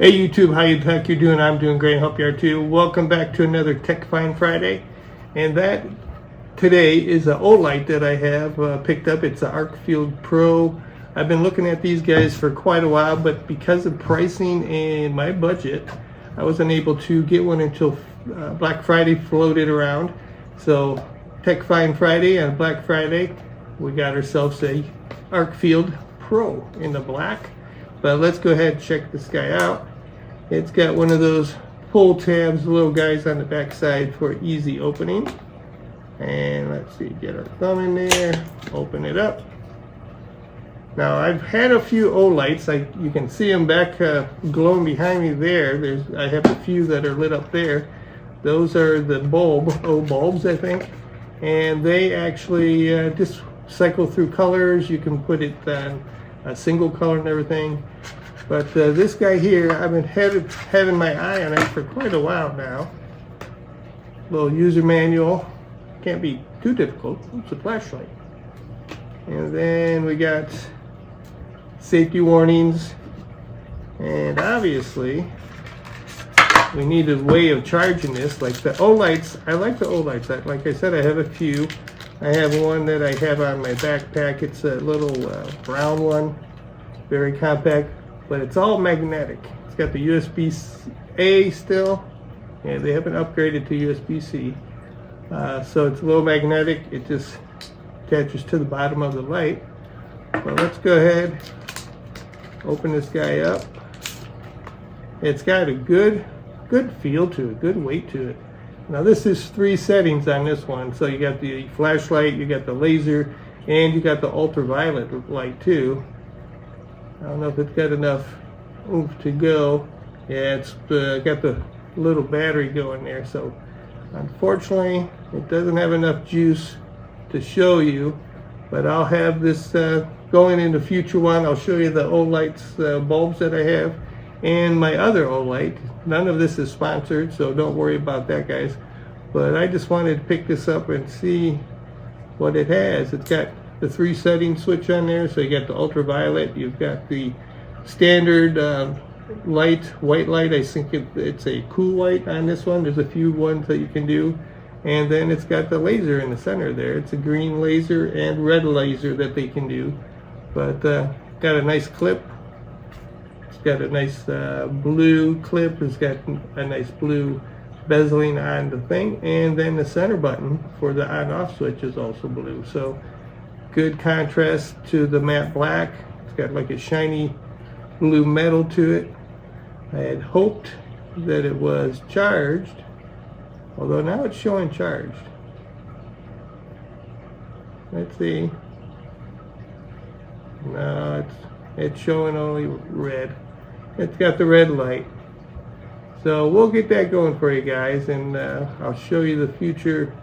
Hey YouTube, how you think you're doing? I'm doing great. Hope you are too. Welcome back to another Tech Find Friday. And that today is an Olight that I have picked up. It's an Arkfield Pro. I've been looking at these guys for quite a while, but because of pricing and my budget, I wasn't able to get one until Black Friday floated around. So Tech Find Friday on Black Friday, we got ourselves a Arkfield Pro in the black. But let's go ahead and check this guy out. It's got one of those pull tabs, little guys on the back side for easy opening. And let's see, get our thumb in there, open it up. Now I've had a few Olights, you can see them back glowing behind me there. I have a few that are lit up there. Those are the bulbs, I think. And they actually just cycle through colors. You can put it on a single color and everything. But this guy here, I've been having my eye on it for quite a while now. Little user manual, can't be too difficult. It's a flashlight. And then we got safety warnings. And obviously, we need a way of charging this. Like the Olights, I like the Olights. Like I said, I have a few. I have one that I have on my backpack. It's a little brown one, very compact. But it's all magnetic. It's got the USB-A still, and they haven't upgraded to USB-C. So it's a little magnetic. It just attaches to the bottom of the light. But let's go ahead, open this guy up. It's got a good feel to it, good weight to it. Now this is 3 settings on this one. So you got the flashlight, you got the laser, and you got the ultraviolet light too. I don't know if it's got enough oomph to go. Yeah, it's got the little battery going there. So unfortunately, it doesn't have enough juice to show you. But I'll have this going in the future one. I'll show you the Olight's bulbs that I have and my other Olight. None of this is sponsored, so don't worry about that, guys. But I just wanted to pick this up and see what it has. It's got the 3 settings switch on there. So you got the ultraviolet, you've got the standard light, white light. I think it's a cool white on this one. There's a few ones that you can do. And then it's got the laser in the center there. It's a green laser and red laser that they can do. But got a nice clip. It's got a nice blue clip. It's got a nice blue bezeling on the thing. And then the center button for the on-off switch is also blue. So good contrast to the matte black. It's got like a shiny blue metal to it. I had hoped that it was charged, although now it's showing charged. Let's see. No, it's showing only red. It's got the red light. So we'll get that going for you guys, and I'll show you the future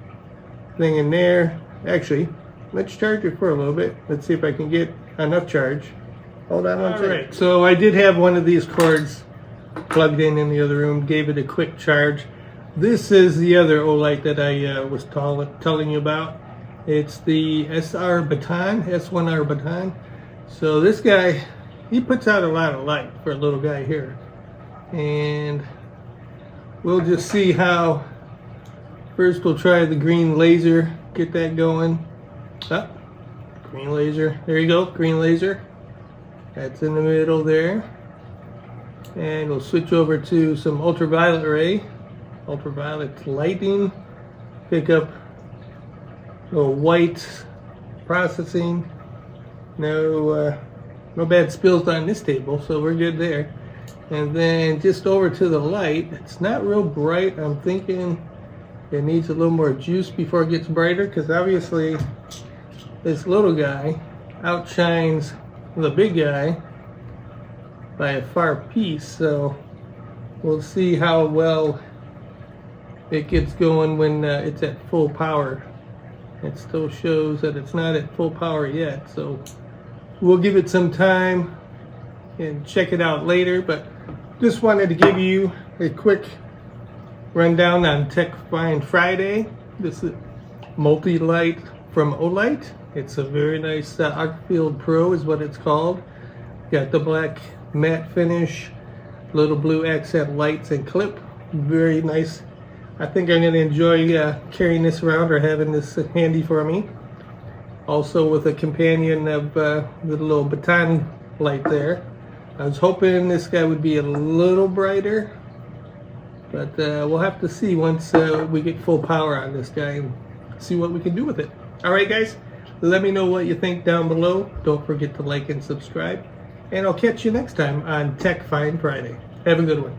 thing in there. Actually, let's charge it for a little bit. Let's see if I can get enough charge. Hold on one second. Right, so I did have one of these cords plugged in the other room, gave it a quick charge. This is the other Olight that I was telling you about. It's the S1R baton. So this guy, he puts out a lot of light for a little guy here. And we'll just see how. First we'll try the green laser, get that going. Oh, green laser. There you go, green laser. That's in the middle there. And we'll switch over to some ultraviolet ray. Ultraviolet lighting. Pick up the white processing. No bad spills on this table, so we're good there. And then just over to the light. It's not real bright. I'm thinking it needs a little more juice before it gets brighter, because obviously this little guy outshines the big guy by a far piece. So we'll see how well it gets going when it's at full power. It still shows that it's not at full power yet, so we'll give it some time and check it out later. But just wanted to give you a quick rundown on Tech Find Friday. This is multi-light from Olight. It's a very nice Arkfield Pro is what it's called. Got the black matte finish. little blue accent lights and clip. Very nice. I think I'm going to enjoy carrying this around or having this handy for me. Also with a companion of the little baton light there. I was hoping this guy would be a little brighter, but we'll have to see once we get full power on this guy and see what we can do with it. Alright guys, let me know what you think down below. Don't forget to like and subscribe. And I'll catch you next time on Tech Find Friday. Have a good one.